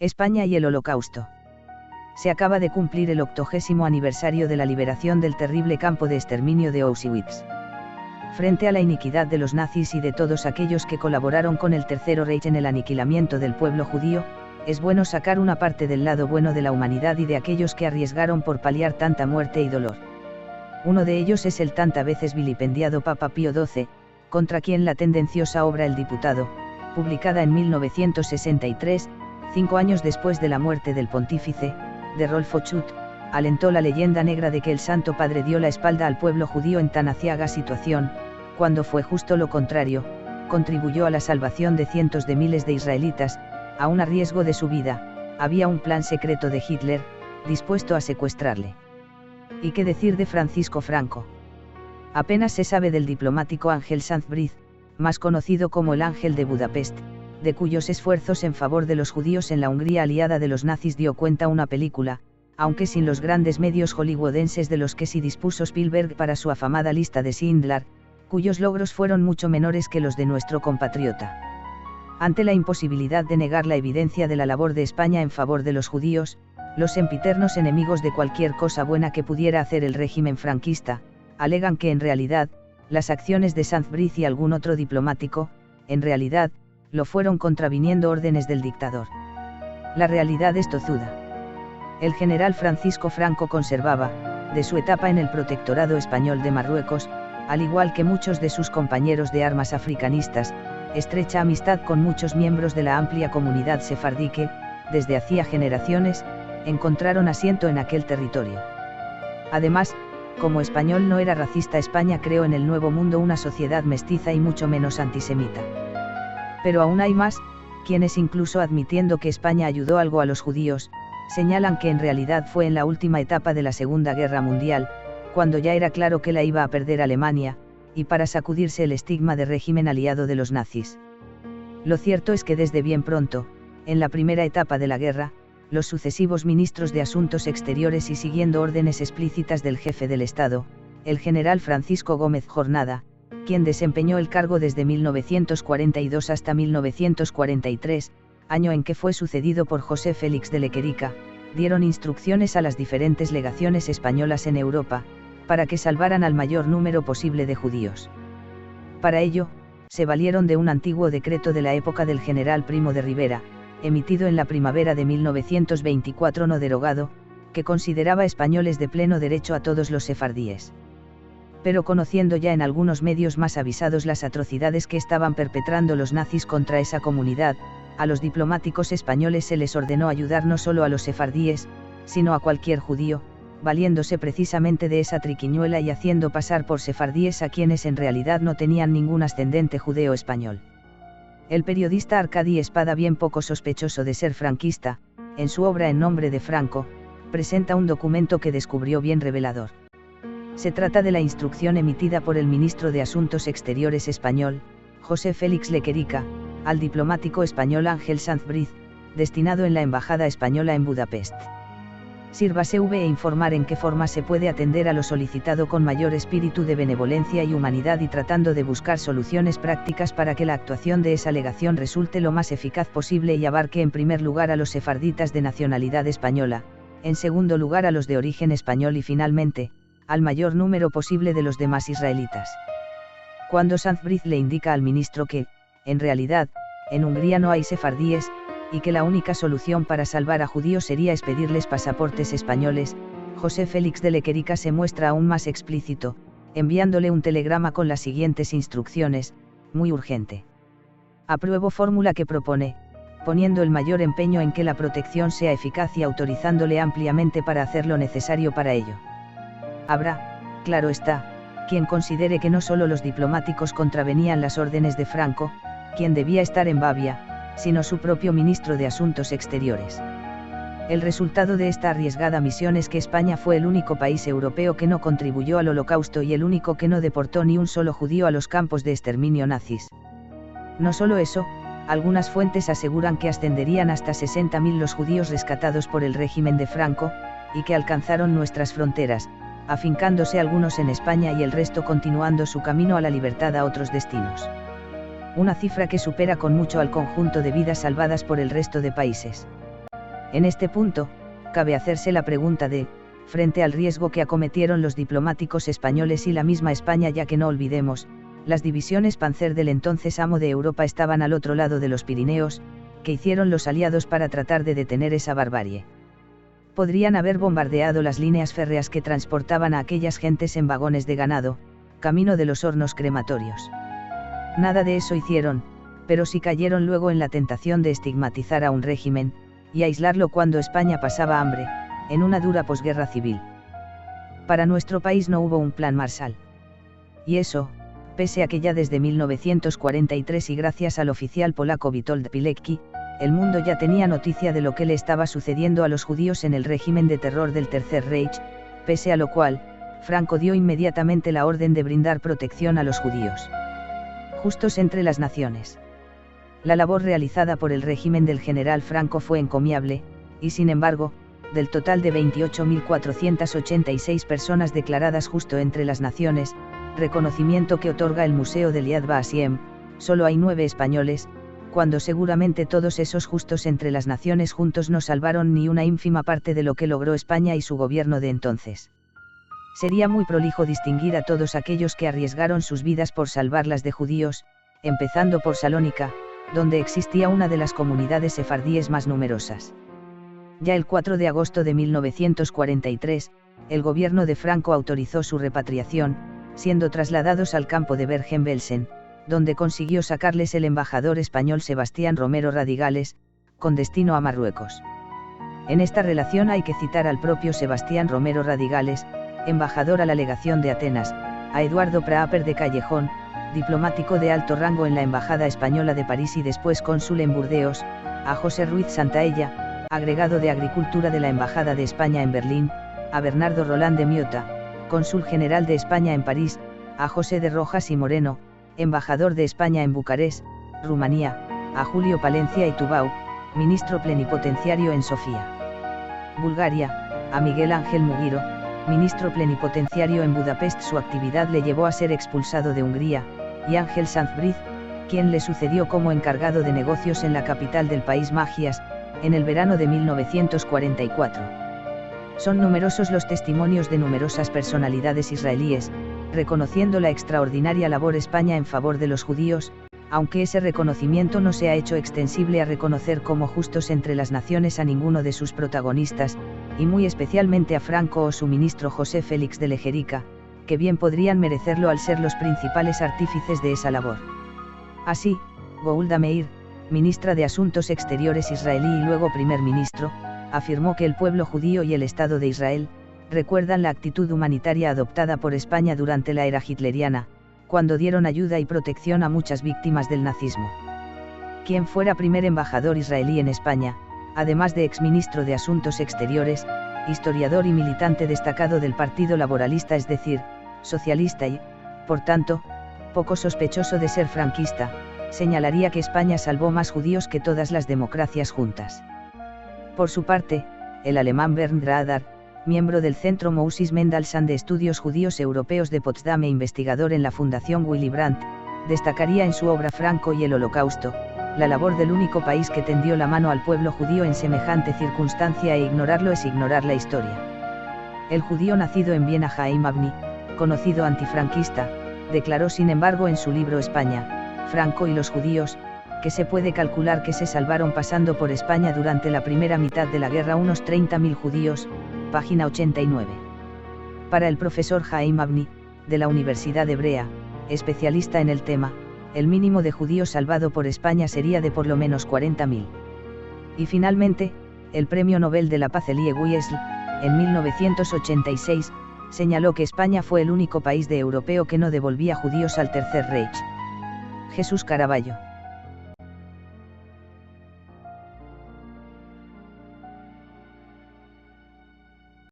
España y el Holocausto. Se acaba de cumplir el 80º aniversario de la liberación del terrible campo de exterminio de Auschwitz. Frente a la iniquidad de los nazis y de todos aquellos que colaboraron con el Tercer Reich en el aniquilamiento del pueblo judío, es bueno sacar una parte del lado bueno de la humanidad y de aquellos que arriesgaron por paliar tanta muerte y dolor. Uno de ellos es el tantas veces vilipendiado Papa Pío XII, contra quien la tendenciosa obra El Diputado, publicada en 1963, 5 años después de la muerte del pontífice, de Rolfo Schutt, alentó la leyenda negra de que el Santo Padre dio la espalda al pueblo judío en tan aciaga situación, cuando fue justo lo contrario, contribuyó a la salvación de cientos de miles de israelitas, aun a riesgo de su vida. Había un plan secreto de Hitler, dispuesto a secuestrarle. ¿Y qué decir de Francisco Franco? Apenas se sabe del diplomático Ángel Sanz-Briz, más conocido como el Ángel de Budapest, de cuyos esfuerzos en favor de los judíos en la Hungría aliada de los nazis dio cuenta una película, aunque sin los grandes medios hollywoodenses de los que sí dispuso Spielberg para su afamada lista de Schindler, cuyos logros fueron mucho menores que los de nuestro compatriota. Ante la imposibilidad de negar la evidencia de la labor de España en favor de los judíos, los sempiternos enemigos de cualquier cosa buena que pudiera hacer el régimen franquista, alegan que en realidad, las acciones de Sanz-Briz y algún otro diplomático, en realidad, lo fueron contraviniendo órdenes del dictador. La realidad es tozuda. El general Francisco Franco conservaba, de su etapa en el protectorado español de Marruecos, al igual que muchos de sus compañeros de armas africanistas, estrecha amistad con muchos miembros de la amplia comunidad sefardí que, desde hacía generaciones, encontraron asiento en aquel territorio. Además, como español no era racista, España creó en el Nuevo Mundo una sociedad mestiza y mucho menos antisemita. Pero aún hay más, quienes incluso admitiendo que España ayudó algo a los judíos, señalan que en realidad fue en la última etapa de la Segunda Guerra Mundial, cuando ya era claro que la iba a perder Alemania, y para sacudirse el estigma de régimen aliado de los nazis. Lo cierto es que desde bien pronto, en la primera etapa de la guerra, los sucesivos ministros de Asuntos Exteriores y siguiendo órdenes explícitas del jefe del Estado, el general Francisco Gómez Jornada, quien desempeñó el cargo desde 1942 hasta 1943, año en que fue sucedido por José Félix de Lequerica, dieron instrucciones a las diferentes legaciones españolas en Europa, para que salvaran al mayor número posible de judíos. Para ello, se valieron de un antiguo decreto de la época del general Primo de Rivera, emitido en la primavera de 1924 no derogado, que consideraba españoles de pleno derecho a todos los sefardíes. Pero conociendo ya en algunos medios más avisados las atrocidades que estaban perpetrando los nazis contra esa comunidad, a los diplomáticos españoles se les ordenó ayudar no solo a los sefardíes, sino a cualquier judío, valiéndose precisamente de esa triquiñuela y haciendo pasar por sefardíes a quienes en realidad no tenían ningún ascendente judeo-español. El periodista Arcadi Espada, bien poco sospechoso de ser franquista, en su obra En nombre de Franco, presenta un documento que descubrió bien revelador. Se trata de la instrucción emitida por el ministro de Asuntos Exteriores español, José Félix Lequerica, al diplomático español Ángel Sanz-Briz, destinado en la Embajada Española en Budapest. Sírvase informar en qué forma se puede atender a lo solicitado con mayor espíritu de benevolencia y humanidad y tratando de buscar soluciones prácticas para que la actuación de esa legación resulte lo más eficaz posible y abarque en primer lugar a los sefarditas de nacionalidad española, en segundo lugar a los de origen español y finalmente, al mayor número posible de los demás israelitas. Cuando Sanz-Briz le indica al ministro que, en realidad, en Hungría no hay sefardíes, y que la única solución para salvar a judíos sería expedirles pasaportes españoles, José Félix de Lequerica se muestra aún más explícito, enviándole un telegrama con las siguientes instrucciones: muy urgente. Apruebo fórmula que propone, poniendo el mayor empeño en que la protección sea eficaz y autorizándole ampliamente para hacer lo necesario para ello. Habrá, claro está, quien considere que no solo los diplomáticos contravenían las órdenes de Franco, quien debía estar en Babia, sino su propio ministro de Asuntos Exteriores. El resultado de esta arriesgada misión es que España fue el único país europeo que no contribuyó al Holocausto y el único que no deportó ni un solo judío a los campos de exterminio nazis. No solo eso, algunas fuentes aseguran que ascenderían hasta 60.000 los judíos rescatados por el régimen de Franco, y que alcanzaron nuestras fronteras, afincándose algunos en España y el resto continuando su camino a la libertad a otros destinos. Una cifra que supera con mucho al conjunto de vidas salvadas por el resto de países. En este punto, cabe hacerse la pregunta de, frente al riesgo que acometieron los diplomáticos españoles y la misma España, ya que no olvidemos, las divisiones Panzer del entonces amo de Europa estaban al otro lado de los Pirineos, ¿qué hicieron los aliados para tratar de detener esa barbarie? Podrían haber bombardeado las líneas férreas que transportaban a aquellas gentes en vagones de ganado, camino de los hornos crematorios. Nada de eso hicieron, pero sí cayeron luego en la tentación de estigmatizar a un régimen, y aislarlo cuando España pasaba hambre, en una dura posguerra civil. Para nuestro país no hubo un plan Marshall. Y eso, pese a que ya desde 1943 y gracias al oficial polaco Witold Pilecki, el mundo ya tenía noticia de lo que le estaba sucediendo a los judíos en el régimen de terror del Tercer Reich, pese a lo cual, Franco dio inmediatamente la orden de brindar protección a los judíos. Justos entre las naciones. La labor realizada por el régimen del general Franco fue encomiable, y sin embargo, del total de 28.486 personas declaradas justo entre las naciones, reconocimiento que otorga el Museo del Yad Vashem, solo hay 9 españoles, cuando seguramente todos esos justos entre las naciones juntos no salvaron ni una ínfima parte de lo que logró España y su gobierno de entonces. Sería muy prolijo distinguir a todos aquellos que arriesgaron sus vidas por salvarlas de judíos, empezando por Salónica, donde existía una de las comunidades sefardíes más numerosas. Ya el 4 de agosto de 1943, el gobierno de Franco autorizó su repatriación, siendo trasladados al campo de Bergen-Belsen, donde consiguió sacarles el embajador español Sebastián Romero Radigales, con destino a Marruecos. En esta relación hay que citar al propio Sebastián Romero Radigales, embajador a la legación de Atenas, a Eduardo Praaper de Callejón, diplomático de alto rango en la Embajada Española de París y después cónsul en Burdeos, a José Ruiz Santaella, agregado de Agricultura de la Embajada de España en Berlín, a Bernardo Rolán de Miota, cónsul general de España en París, a José de Rojas y Moreno, embajador de España en Bucarest, Rumanía, a Julio Palencia y Tubau, ministro plenipotenciario en Sofía, Bulgaria, a Miguel Ángel Mugiro, ministro plenipotenciario en Budapest. Su actividad le llevó a ser expulsado de Hungría, y Ángel Sanz-Briz, quien le sucedió como encargado de negocios en la capital del país Magias, en el verano de 1944. Son numerosos los testimonios de numerosas personalidades israelíes, reconociendo la extraordinaria labor España en favor de los judíos, aunque ese reconocimiento no se ha hecho extensible a reconocer como justos entre las naciones a ninguno de sus protagonistas, y muy especialmente a Franco o su ministro José Félix de Legerica, que bien podrían merecerlo al ser los principales artífices de esa labor. Así, Golda Meir, ministra de Asuntos Exteriores israelí y luego primer ministro, afirmó que el pueblo judío y el Estado de Israel recuerdan la actitud humanitaria adoptada por España durante la era hitleriana, cuando dieron ayuda y protección a muchas víctimas del nazismo. Quien fuera primer embajador israelí en España, además de exministro de Asuntos Exteriores, historiador y militante destacado del Partido Laboralista, es decir, socialista y, por tanto, poco sospechoso de ser franquista, señalaría que España salvó más judíos que todas las democracias juntas. Por su parte, el alemán Bernd Raeder, miembro del Centro Moses Mendelssohn de Estudios Judíos Europeos de Potsdam e investigador en la Fundación Willy Brandt, destacaría en su obra Franco y el Holocausto, la labor del único país que tendió la mano al pueblo judío en semejante circunstancia, e ignorarlo es ignorar la historia. El judío nacido en Viena Haim Avni, conocido antifranquista, declaró sin embargo en su libro España, Franco y los judíos, que se puede calcular que se salvaron pasando por España durante la primera mitad de la guerra unos 30.000 judíos, página 89. Para el profesor Haim Avni, de la Universidad Hebrea, especialista en el tema, el mínimo de judíos salvado por España sería de por lo menos 40.000. Y finalmente, el Premio Nobel de la Paz Elie Wiesel, en 1986, señaló que España fue el único país de europeo que no devolvía judíos al Tercer Reich. Jesús Caraballo.